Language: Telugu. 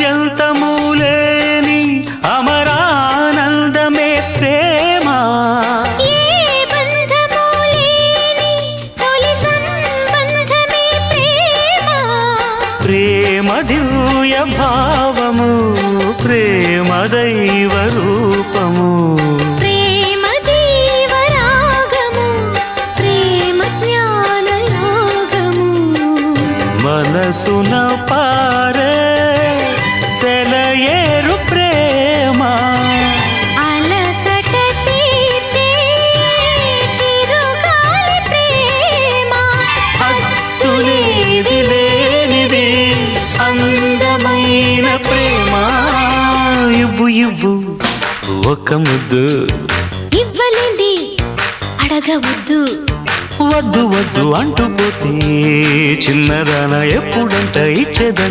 ఆద్యంతము లేని అమరానందమే ప్రేమ. ఏ బంధము లేని తొలి సంబంధమే ప్రేమ. ప్రేమ దివ్య భావము, ప్రేమ దైవ రూపము. ప్రేమ జీవరాగము, ప్రేమ జ్ఞాన యోగము. మనసున పారే సెలయేరు ప్రేమ. అలసట తీర్చే చిరుగాలి ప్రేమ. హద్దులేవి లేనిది అందమైన ప్రేమ. ఇవ్వు ఇవ్వు ఒక ముద్దు, ఇవ్వలేంది అడగవద్దు. వద్దు వద్దు అంటూ పోతే చిన్నదాన ఎప్పుడంట ఇచ్చేద